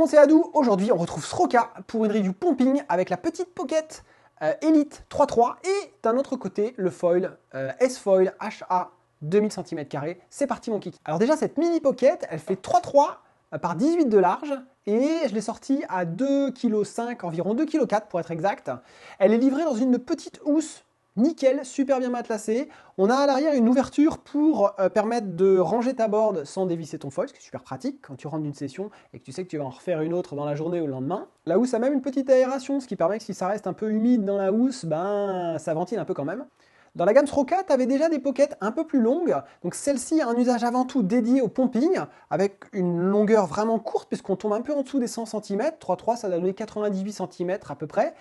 monde, c'est Adou. Aujourd'hui, on retrouve Sroka pour une review pumping avec la petite Pocket Elite 3.3 et d'un autre côté, le foil S-Foil HA 2000 cm². C'est parti mon kiki. Alors déjà, cette mini Pocket, elle fait 3.3 par 18 de large et je l'ai sortie à 2,5 kg, environ 2,4 kg pour être exact. Elle est livrée dans une petite housse nickel, super bien matelassé. On a à l'arrière une ouverture pour permettre de ranger ta board sans dévisser ton foil, ce qui est super pratique quand tu rentres d'une session et que tu sais que tu vas en refaire une autre dans la journée ou le lendemain. La housse a même une petite aération, ce qui permet que si ça reste un peu humide dans la housse, ben ça ventile un peu quand même. Dans la gamme Sroka, tu avais déjà des pockets un peu plus longues, donc celle-ci a un usage avant tout dédié au pumping, avec une longueur vraiment courte, puisqu'on tombe un peu en dessous des 100 cm, 3.3 ça va donner 98 cm à peu près.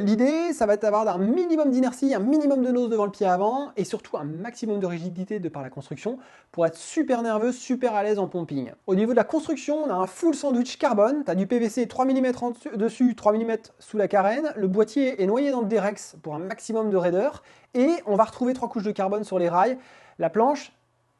L'idée, ça va être d'avoir un minimum d'inertie, un minimum de nose devant le pied avant, et surtout un maximum de rigidité de par la construction, pour être super nerveux, super à l'aise en pumping. Au niveau de la construction, on a un full sandwich carbone, tu as du PVC 3 mm dessus, 3 mm sous la carène, le boîtier est noyé dans le Derex pour un maximum de raideur, et on va retrouver 3 couches de carbone sur les rails. La planche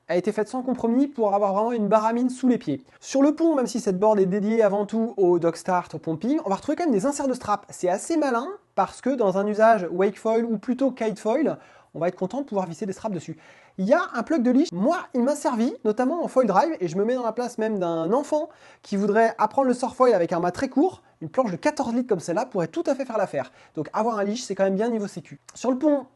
a été faite sans compromis pour avoir vraiment une baramine sous les pieds. Sur le pont, même si cette board est dédiée avant tout au dog start, au pumping, on va retrouver quand même des inserts de strap. C'est assez malin parce que dans un usage wake foil ou plutôt kite foil, on va être content de pouvoir visser des straps dessus. Il y a un plug de leash. Moi, il m'a servi, notamment en foil drive, et je me mets dans la place même d'un enfant qui voudrait apprendre le surf foil avec un mât très court. Une planche de 14 litres comme celle-là pourrait tout à fait faire l'affaire. Donc avoir un leash, c'est quand même bien niveau sécu. Sur le pont,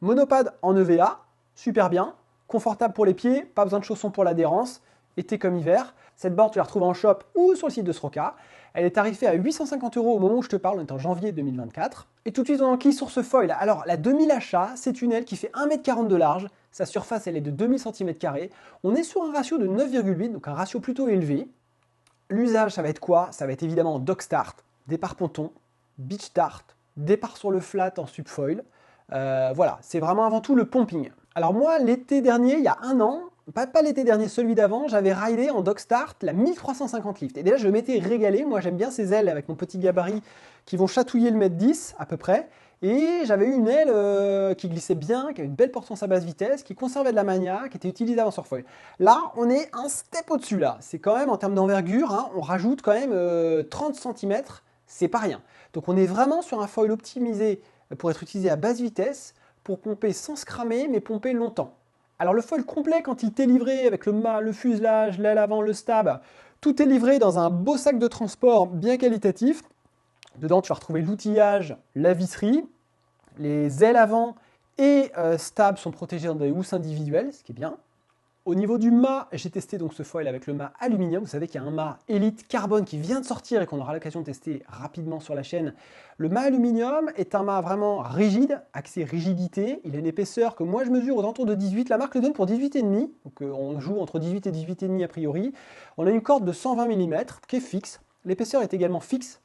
monopade en EVA, super bien, confortable pour les pieds, pas besoin de chaussons pour l'adhérence, été comme hiver. Cette board, tu la retrouves en shop ou sur le site de Sroka. Elle est tarifée à 850 € au moment où je te parle, on est en janvier 2024. Et tout de suite, on enquille sur ce foil. Alors, la 2000 HA, c'est une aile qui fait 1,40 m de large. Sa surface, elle est de 2000 cm². On est sur un ratio de 9,8, donc un ratio plutôt élevé. L'usage, ça va être quoi? Ça va être évidemment dog start, départ ponton, beach start, départ sur le flat en subfoil. Voilà, c'est vraiment avant tout le pumping. Alors moi, l'été dernier, il y a un an, pas l'été dernier, celui d'avant, j'avais ridé en dog start la 1350 lift. Et déjà, je m'étais régalé. Moi, j'aime bien ces ailes avec mon petit gabarit qui vont chatouiller le 1,10 m à peu près. Et j'avais eu une aile qui glissait bien, qui avait une belle portance à basse vitesse, qui conservait de la mania, qui était utilisable en surfoil. Là, on est un step au-dessus là. C'est quand même en termes d'envergure, hein, on rajoute quand même 30 cm, c'est pas rien. Donc on est vraiment sur un foil optimisé pour être utilisé à basse vitesse, pour pomper sans se cramer, mais pomper longtemps. Alors le foil complet, quand il t'est livré avec le mât, le fuselage, l'aile avant, le stab, tout est livré dans un beau sac de transport bien qualitatif. Dedans, tu vas retrouver l'outillage, la visserie, les ailes avant et stab sont protégés dans des housses individuelles, ce qui est bien. Au niveau du mât, j'ai testé donc ce foil avec le mât aluminium. Vous savez qu'il y a un mât Elite Carbone qui vient de sortir et qu'on aura l'occasion de tester rapidement sur la chaîne. Le mât aluminium est un mât vraiment rigide, axé rigidité. Il a une épaisseur que moi je mesure aux alentours de 18. La marque le donne pour 18,5. Donc on joue entre 18 et 18,5 a priori. On a une corde de 120 mm qui est fixe. L'épaisseur est également fixe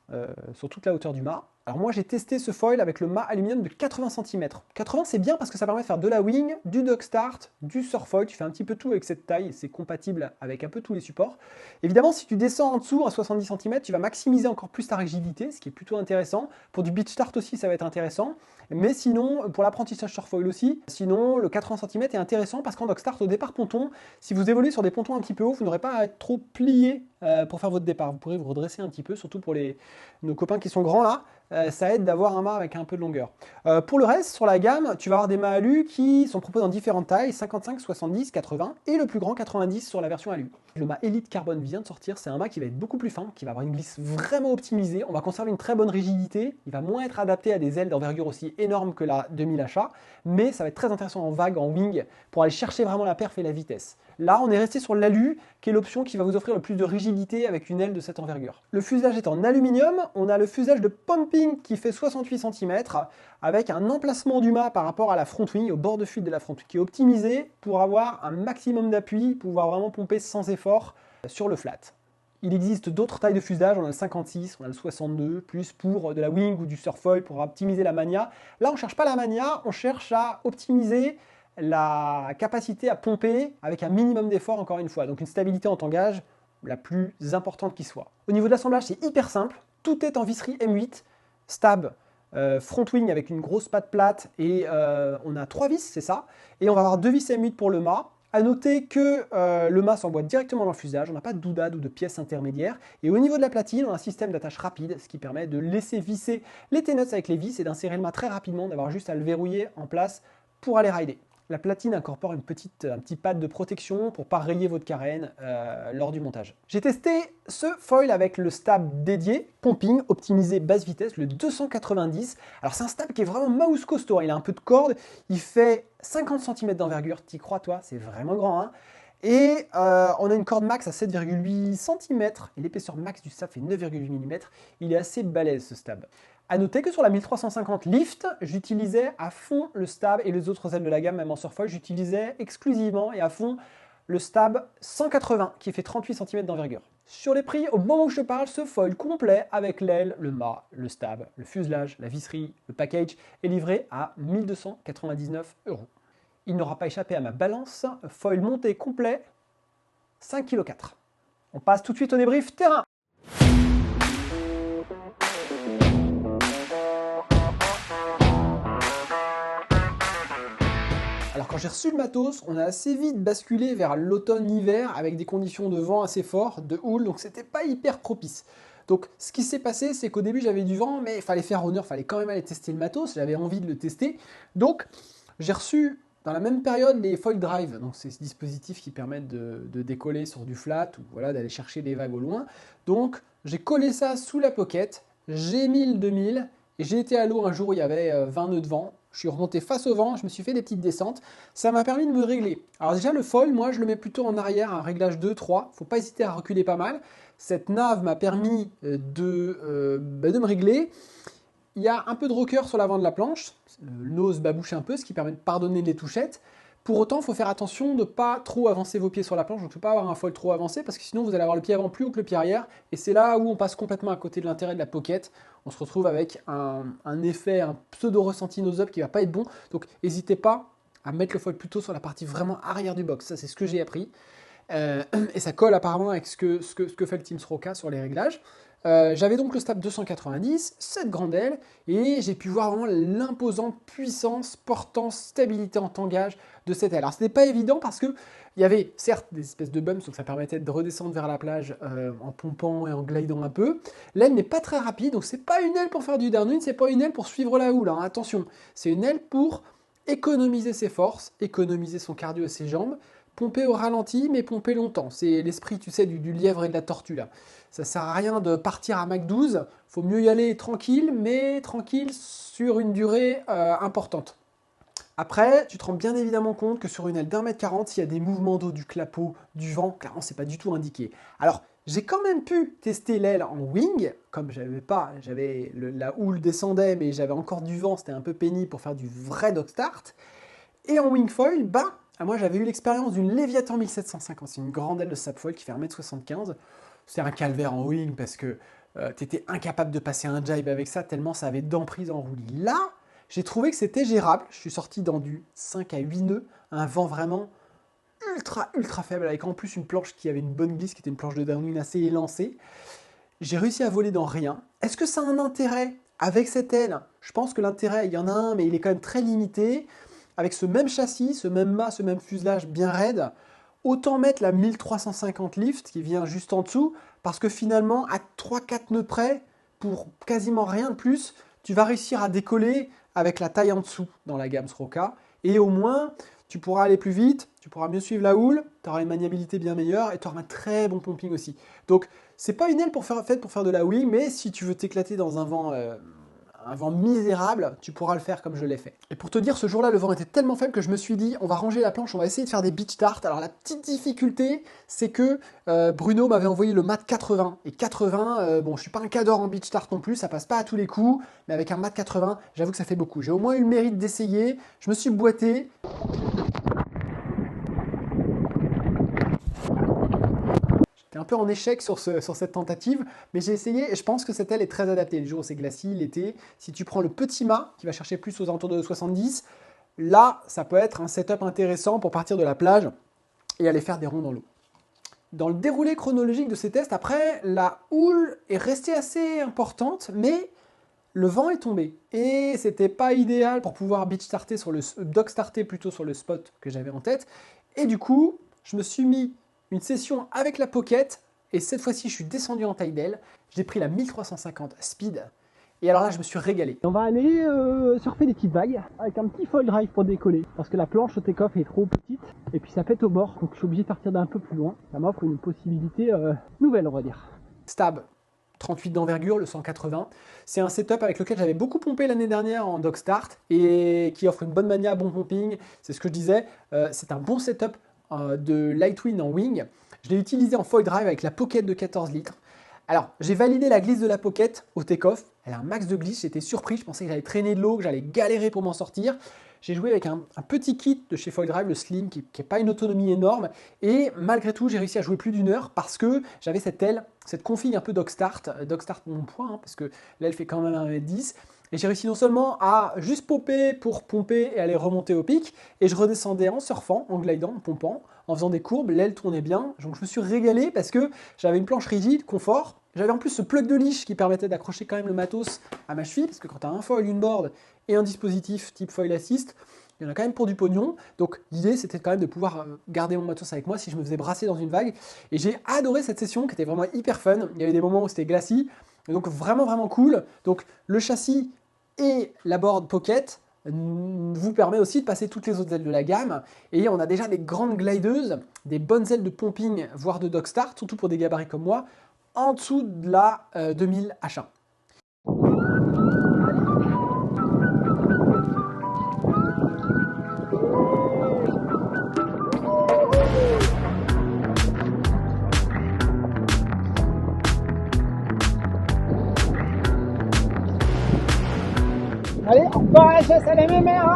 sur toute la hauteur du mât. Alors moi j'ai testé ce foil avec le mât aluminium de 80 cm. 80 c'est bien parce que ça permet de faire de la wing, du dog start, du surf foil. Tu fais un petit peu tout avec cette taille et c'est compatible avec un peu tous les supports. Évidemment si tu descends en dessous à 70 cm, tu vas maximiser encore plus ta rigidité, ce qui est plutôt intéressant. Pour du beach start aussi ça va être intéressant. Mais sinon, pour l'apprentissage surf foil aussi, sinon le 80 cm est intéressant parce qu'en dog start au départ ponton, si vous évoluez sur des pontons un petit peu hauts, vous n'aurez pas à être trop plié pour faire votre départ. Vous pourrez vous redresser un petit peu, surtout pour nos copains qui sont grands là. Ça aide d'avoir un mât avec un peu de longueur. Pour le reste, sur la gamme, tu vas avoir des mâts alu qui sont proposés en différentes tailles, 55, 70, 80 et le plus grand 90 sur la version alu. Le mât Elite Carbone vient de sortir, c'est un mât qui va être beaucoup plus fin, qui va avoir une glisse vraiment optimisée, on va conserver une très bonne rigidité, il va moins être adapté à des ailes d'envergure aussi énormes que la 2000 HA, mais ça va être très intéressant en vague, en wing, pour aller chercher vraiment la perf et la vitesse. Là, on est resté sur l'alu, qui est l'option qui va vous offrir le plus de rigidité avec une aile de cette envergure. Le fuselage est en aluminium, on a le fuselage de pumping qui fait 68 cm, avec un emplacement du mât par rapport à la front wing, au bord de fuite de la front wing, qui est optimisé pour avoir un maximum d'appui, pouvoir vraiment pomper sans effort sur le flat. Il existe d'autres tailles de fuselage, on a le 56, on a le 62, plus pour de la wing ou du surfoil pour optimiser la mania. Là, on ne cherche pas la mania, on cherche à optimiser la capacité à pomper avec un minimum d'effort encore une fois. Donc une stabilité en tangage la plus importante qui soit. Au niveau de l'assemblage, c'est hyper simple. Tout est en visserie M8, stab, front wing avec une grosse patte plate et on a 3 vis, c'est ça. Et on va avoir 2 vis M8 pour le mât. À noter que le mât s'emboîte directement dans le fuselage, on n'a pas de doudade ou de pièces intermédiaires. Et au niveau de la platine, on a un système d'attache rapide, ce qui permet de laisser visser les T-nuts avec les vis et d'insérer le mât très rapidement, d'avoir juste à le verrouiller en place pour aller rider. La platine incorpore un petit pad de protection pour ne pas rayer votre carène lors du montage. J'ai testé ce foil avec le stab dédié, pumping, optimisé basse vitesse, le 290. Alors c'est un stab qui est vraiment mouse costaud, il a un peu de corde, il fait 50 cm d'envergure, t'y crois toi, c'est vraiment grand. Hein, et on a une corde max à 7,8 cm, et l'épaisseur max du stab fait 9,8 mm. Il est assez balèze ce stab. A noter que sur la 1350 Lift, j'utilisais à fond le stab et les autres ailes de la gamme, même en surfoil, j'utilisais exclusivement et à fond le stab 180 qui fait 38 cm d'envergure. Sur les prix, au moment où je te parle, ce foil complet avec l'aile, le mât, le stab, le fuselage, la visserie, le package est livré à 1299 €. Il n'aura pas échappé à ma balance, foil monté complet, 5,4 kg. On passe tout de suite au débrief terrain. Alors quand j'ai reçu le matos, on a assez vite basculé vers l'automne-hiver avec des conditions de vent assez fortes, de houle, donc c'était pas hyper propice. Donc ce qui s'est passé, c'est qu'au début j'avais du vent, mais il fallait faire honneur, il fallait quand même aller tester le matos, j'avais envie de le tester. Donc j'ai reçu dans la même période les foil drive, donc c'est ce dispositif qui permet de décoller sur du flat ou voilà, d'aller chercher des vagues au loin. Donc j'ai collé ça sous la pocket, j'ai mis le 2000 et j'ai été à l'eau un jour où il y avait 20 nœuds de vent. Je suis remonté face au vent, je me suis fait des petites descentes. Ça m'a permis de me régler. Alors déjà, le foil, moi, je le mets plutôt en arrière, un réglage 2-3. Faut pas hésiter à reculer pas mal. Cette nave m'a permis de me régler. Il y a un peu de rocker sur l'avant de la planche. Le nose babouche un peu, ce qui permet de pardonner les touchettes. Pour autant, il faut faire attention de ne pas trop avancer vos pieds sur la planche. Donc, il ne faut pas avoir un foil trop avancé parce que sinon, vous allez avoir le pied avant plus haut que le pied arrière. Et c'est là où on passe complètement à côté de l'intérêt de la pocket. On se retrouve avec un effet, un pseudo-ressenti nose-up qui ne va pas être bon. Donc, n'hésitez pas à mettre le foil plutôt sur la partie vraiment arrière du box. Ça, c'est ce que j'ai appris. Et ça colle apparemment avec ce que fait le Team Sroka sur les réglages. J'avais donc le stab 290, cette grande aile, et j'ai pu voir vraiment l'imposante puissance, portance, stabilité en tangage de cette aile. Alors ce n'était pas évident parce que il y avait certes des espèces de bumps, donc ça permettait de redescendre vers la plage en pompant et en glidant un peu. L'aile n'est pas très rapide, donc c'est pas une aile pour faire du downwind, c'est pas une aile pour suivre la houle, hein. Attention, c'est une aile pour économiser ses forces, économiser son cardio et ses jambes, pomper au ralenti, mais pomper longtemps. C'est l'esprit, tu sais, du lièvre et de la tortue, là. Ça sert à rien de partir à Mach 12, faut mieux y aller tranquille, mais tranquille sur une durée importante. Après, tu te rends bien évidemment compte que sur une aile d'1,40 m, s'il y a des mouvements d'eau, du clapot, du vent, clairement, c'est pas du tout indiqué. Alors, j'ai quand même pu tester l'aile en wing, comme la houle descendait, mais j'avais encore du vent, c'était un peu pénible pour faire du vrai dog start. Et en wing foil, moi j'avais eu l'expérience d'une Leviathan 1750, c'est une grande aile de sapfoil qui fait 1,75 m. C'est un calvaire en wing parce que tu étais incapable de passer un jibe avec ça tellement ça avait d'emprise en roulis. Là, j'ai trouvé que c'était gérable. Je suis sorti dans du 5 à 8 nœuds, un vent vraiment ultra faible, avec en plus une planche qui avait une bonne glisse, qui était une planche de downwind assez élancée. J'ai réussi à voler dans rien. Est-ce que ça a un intérêt avec cette aile? Je pense que l'intérêt, il y en a un, mais il est quand même très limité. Avec ce même châssis, ce même mât, ce même fuselage bien raide, autant mettre la 1350 Lift qui vient juste en dessous, parce que finalement, à 3-4 nœuds près, pour quasiment rien de plus, tu vas réussir à décoller avec la taille en dessous dans la gamme Sroka, et au moins, tu pourras aller plus vite, tu pourras mieux suivre la houle, tu auras une maniabilité bien meilleure, et tu auras un très bon pumping aussi. Donc, c'est pas une aile faite pour faire de la wing, mais si tu veux t'éclater dans un vent misérable, tu pourras le faire comme je l'ai fait. Et pour te dire, ce jour-là, le vent était tellement faible que je me suis dit, on va ranger la planche, on va essayer de faire des beach starts. Alors la petite difficulté, c'est que Bruno m'avait envoyé le mat 80. Et 80, bon, je suis pas un cador en beach start non plus, ça passe pas à tous les coups, mais avec un mat 80, j'avoue que ça fait beaucoup. J'ai au moins eu le mérite d'essayer, je me suis boité. Un peu en échec sur cette tentative, mais j'ai essayé et je pense que cette aile est très adaptée. Les jours où c'est glacis, l'été, si tu prends le petit mât qui va chercher plus aux alentours de 70, là, ça peut être un setup intéressant pour partir de la plage et aller faire des ronds dans l'eau. Dans le déroulé chronologique de ces tests, après, la houle est restée assez importante, mais le vent est tombé et c'était pas idéal pour pouvoir beach starter dog starter plutôt sur le spot que j'avais en tête. Et du coup, je me suis mis une session avec la Pocket, et cette fois-ci, je suis descendu en taille d'aile. J'ai pris la 1350 Speed, et alors là, je me suis régalé. On va aller surfer des petites vagues avec un petit foil drive pour décoller, parce que la planche au take-off est trop petite, et puis ça pète au bord, donc je suis obligé de partir d'un peu plus loin. Ça m'offre une possibilité nouvelle, on va dire. Stab 38 d'envergure, le 180. C'est un setup avec lequel j'avais beaucoup pompé l'année dernière en dog start et qui offre une bonne mania, bon pumping. C'est ce que je disais. C'est un bon setup de Lightwind en wing. Je l'ai utilisé en foil drive avec la Pocket de 14 litres. Alors, j'ai validé la glisse de la Pocket au take-off. Elle a un max de glisse, j'étais surpris. Je pensais que j'allais traîner de l'eau, que j'allais galérer pour m'en sortir. J'ai joué avec un petit kit de chez Foil Drive, le Slim, qui n'est pas une autonomie énorme. Et malgré tout, j'ai réussi à jouer plus d'une heure parce que j'avais cette aile, cette config un peu dog start mon point, hein, parce que l'aile fait quand même 1m10. Et j'ai réussi non seulement à juste pomper pour pomper et aller remonter au pic, et je redescendais en surfant, en glidant, en pompant, en faisant des courbes, l'aile tournait bien. Donc je me suis régalé parce que j'avais une planche rigide, confort. J'avais en plus ce plug de leash qui permettait d'accrocher quand même le matos à ma cheville, parce que quand tu as un foil, une board et un dispositif type foil assist, il y en a quand même pour du pognon. Donc l'idée, c'était quand même de pouvoir garder mon matos avec moi si je me faisais brasser dans une vague. Et j'ai adoré cette session qui était vraiment hyper fun. Il y avait des moments où c'était glacis, donc vraiment vraiment cool. Donc le châssis et la board Pocket vous permet aussi de passer toutes les autres ailes de la gamme. Et on a déjà des grandes glideuses, des bonnes ailes de pumping, voire de dog start, surtout pour des gabarits comme moi, en dessous de la 2000 H1. Allez, on part à la chasse à la mémère.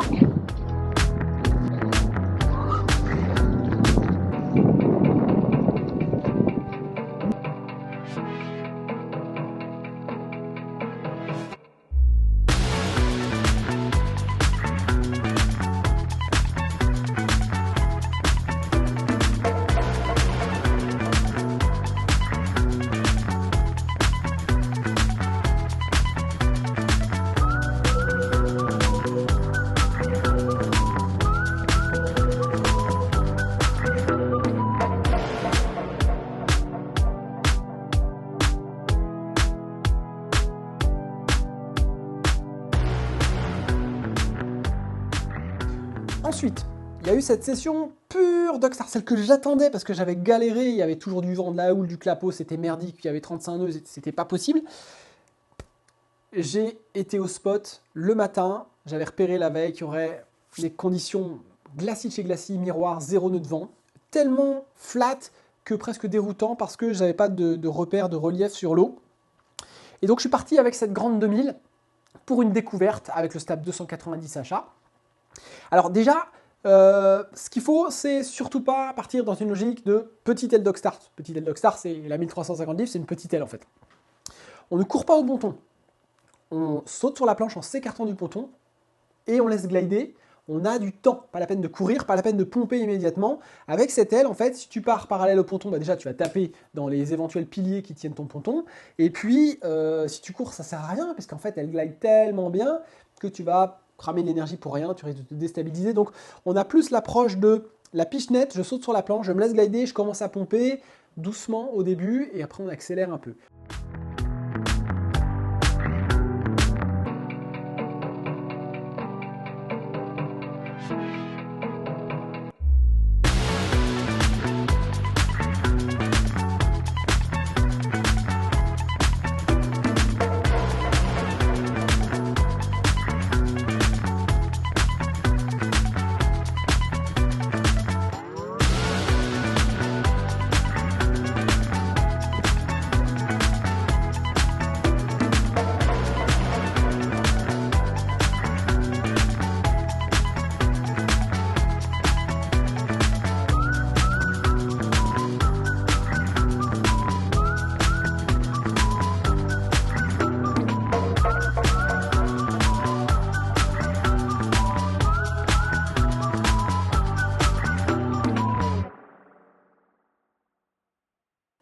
Ensuite, il y a eu cette session pure Dogstar, celle que j'attendais parce que j'avais galéré, il y avait toujours du vent, de la houle, du clapot, c'était merdique, il y avait 35 nœuds, c'était pas possible. J'ai été au spot le matin, j'avais repéré la veille qu'il y aurait des conditions glacis de chez glacis, miroir, 0 nœud de vent, tellement flat que presque déroutant parce que j'avais pas de repère de relief sur l'eau. Et donc je suis parti avec cette grande 2000 pour une découverte avec le Stab 290 HA. Alors déjà, ce qu'il faut, c'est surtout pas partir dans une logique de petite aile dog start. Petite aile dog start, c'est la 1350 livres, c'est une petite aile en fait. On ne court pas au ponton. On saute sur la planche en s'écartant du ponton et on laisse glider. On a du temps, pas la peine de courir, pas la peine de pomper immédiatement. Avec cette aile, en fait, si tu pars parallèle au ponton, bah déjà tu vas taper dans les éventuels piliers qui tiennent ton ponton. Et puis, si tu cours, ça sert à rien, parce qu'en fait, elle glide tellement bien que tu vas cramer de l'énergie pour rien, tu risques de te déstabiliser. Donc, on a plus l'approche de la pichenette, je saute sur la planche, je me laisse glider, je commence à pomper doucement au début, et après on accélère un peu.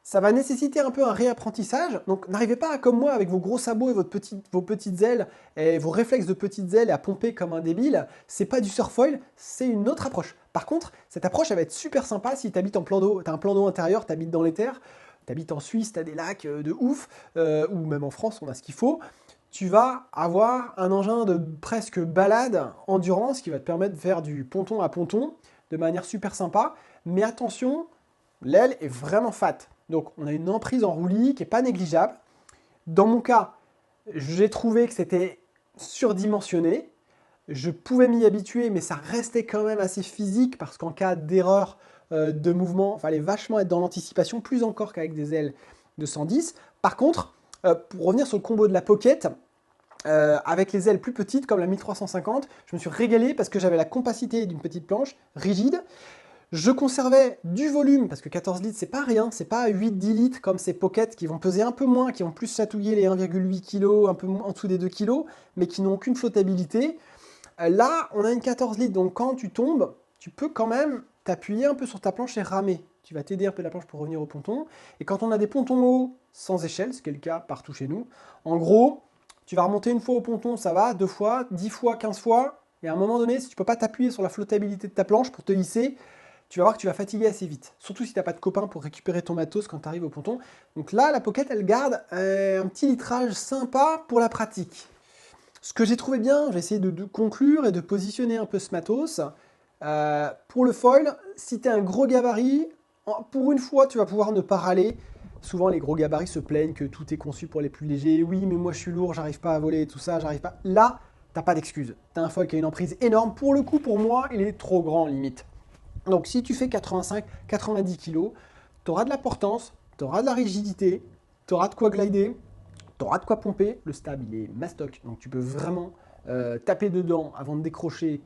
Ça va nécessiter un peu un réapprentissage, donc n'arrivez pas comme moi avec vos gros sabots et vos petites ailes et vos réflexes de petites ailes à pomper comme un débile. C'est pas du surfoil, c'est une autre approche. Par contre, cette approche, elle va être super sympa si tu habites en plan d'eau, tu as un plan d'eau intérieur, tu habites dans les terres, tu habites en Suisse, tu as des lacs de ouf, ou même en France, on a ce qu'il faut. Tu vas avoir un engin de presque balade endurance qui va te permettre de faire du ponton à ponton de manière super sympa. Mais attention, l'aile est vraiment fat. Donc on a une emprise en roulis qui n'est pas négligeable. Dans mon cas, j'ai trouvé que c'était surdimensionné. Je pouvais m'y habituer, mais ça restait quand même assez physique parce qu'en cas d'erreur de mouvement, il fallait vachement être dans l'anticipation, plus encore qu'avec des ailes de 110. Par contre, pour revenir sur le combo de la Pocket, avec les ailes plus petites comme la 1350, je me suis régalé parce que j'avais la compacité d'une petite planche rigide. Je conservais du volume, parce que 14 litres, c'est pas rien, c'est pas 8-10 litres comme ces pockets qui vont peser un peu moins, qui vont plus chatouiller les 1,8 kg, un peu en dessous des 2 kg, mais qui n'ont aucune flottabilité. Là, on a une 14 litres, donc quand tu tombes, tu peux quand même t'appuyer un peu sur ta planche et ramer. Tu vas t'aider un peu la planche pour revenir au ponton. Et quand on a des pontons hauts sans échelle, ce qui est le cas partout chez nous, en gros, tu vas remonter une fois au ponton, ça va, 2 fois, 10 fois, 15 fois, et à un moment donné, si tu ne peux pas t'appuyer sur la flottabilité de ta planche pour te hisser, tu vas voir que tu vas fatiguer assez vite. Surtout si tu n'as pas de copain pour récupérer ton matos quand tu arrives au ponton. Donc là, la Pocket, elle garde un petit litrage sympa pour la pratique. Ce que j'ai trouvé bien, j'ai essayé de conclure et de positionner un peu ce matos. Pour le foil, si tu as un gros gabarit, pour une fois, tu vas pouvoir ne pas râler. Souvent, les gros gabarits se plaignent que tout est conçu pour les plus légers. Oui, mais moi, je suis lourd, j'arrive pas à voler, tout ça, j'arrive pas. Là, t'as pas d'excuse. T'as un foil qui a une emprise énorme. Pour le coup, pour moi, il est trop grand, limite. Donc si tu fais 85-90 kg, tu auras de la portance, tu auras de la rigidité, tu auras de quoi glider, tu auras de quoi pomper. Le stab, il est mastoc, donc tu peux vraiment taper dedans avant de décrocher.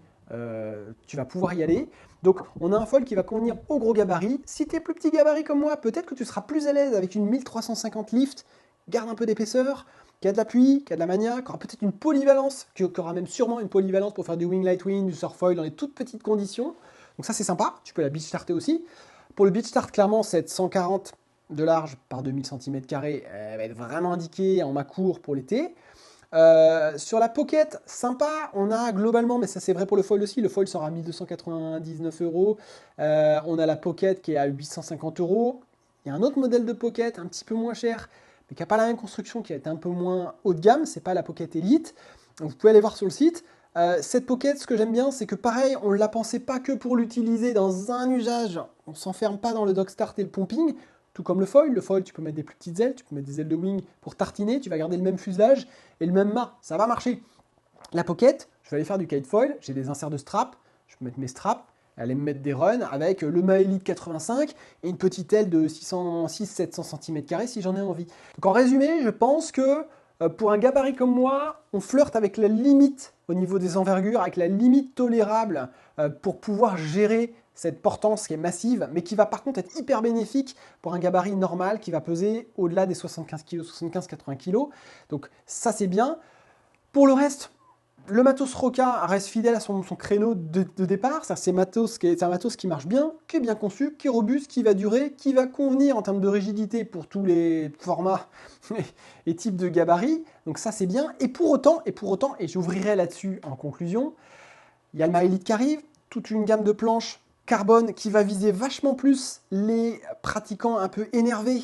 Tu vas pouvoir y aller. Donc on a un foil qui va convenir au gros gabarit. Si tu es plus petit gabarit comme moi, peut-être que tu seras plus à l'aise avec une 1350 lift, garde un peu d'épaisseur, qui a de l'appui, qui a de la mania, qui aura peut-être une polyvalence, qui aura même sûrement une polyvalence pour faire du wing light wing, du surf foil dans les toutes petites conditions. Donc ça c'est sympa, tu peux la beach starter aussi. Pour le beach start, clairement, cette 140 de large par 2000 cm2 va être vraiment indiquée en ma-cour pour l'été. Sur la Pocket, sympa, on a globalement, mais ça c'est vrai pour le foil aussi, le foil sera à 1299 €. On a la Pocket qui est à 850 €. Il y a un autre modèle de Pocket, un petit peu moins cher, mais qui n'a pas la même construction, qui est un peu moins haut de gamme, c'est pas la Pocket Elite. Donc, vous pouvez aller voir sur le site. Cette Pocket, ce que j'aime bien, c'est que pareil, on ne l'a pensé pas que pour l'utiliser dans un usage. On ne s'enferme pas dans le dock start et le pumping, tout comme le foil. Le foil, tu peux mettre des plus petites ailes, tu peux mettre des ailes de wing pour tartiner, tu vas garder le même fuselage et le même mât, ça va marcher. La Pocket, je vais aller faire du kite foil, j'ai des inserts de strap, je peux mettre mes straps, aller me mettre des runs avec le mât Elite 85 et une petite aile de 600-700 cm2 si j'en ai envie. Donc en résumé, je pense que pour un gabarit comme moi, on flirte avec la limite au niveau des envergures, avec la limite tolérable pour pouvoir gérer cette portance qui est massive, mais qui va par contre être hyper bénéfique pour un gabarit normal qui va peser au-delà des 75 kg, 75-80 kg. Donc ça c'est bien. Pour le reste, le matos Roca reste fidèle à son créneau de départ. C'est un matos qui marche bien, qui est bien conçu, qui est robuste, qui va durer, qui va convenir en termes de rigidité pour tous les formats et types de gabarits. Donc ça c'est bien. Et pour autant, et j'ouvrirai là-dessus en conclusion, il y a le Elite qui arrive, toute une gamme de planches carbone qui va viser vachement plus les pratiquants un peu énervés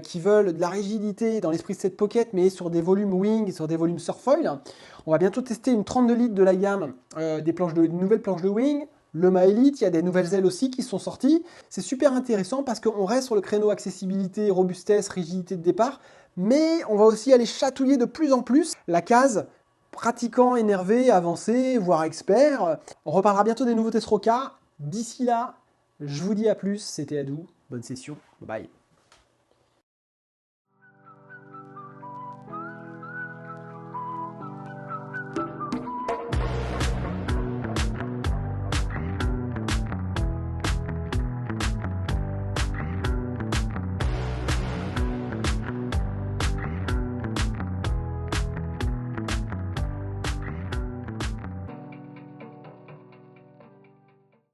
qui veulent de la rigidité dans l'esprit de cette Pocket, mais sur des volumes wing, sur des volumes surfoil. On va bientôt tester une 32 litres de la gamme des nouvelles planches de wing. Le mât Elite, il y a des nouvelles ailes aussi qui sont sorties. C'est super intéressant parce qu'on reste sur le créneau accessibilité, robustesse, rigidité de départ, mais on va aussi aller chatouiller de plus en plus la case pratiquant, énervé, avancé, voire expert. On reparlera bientôt des nouveautés Roca. D'ici là, je vous dis à plus. C'était Adou. Bonne session. Bye.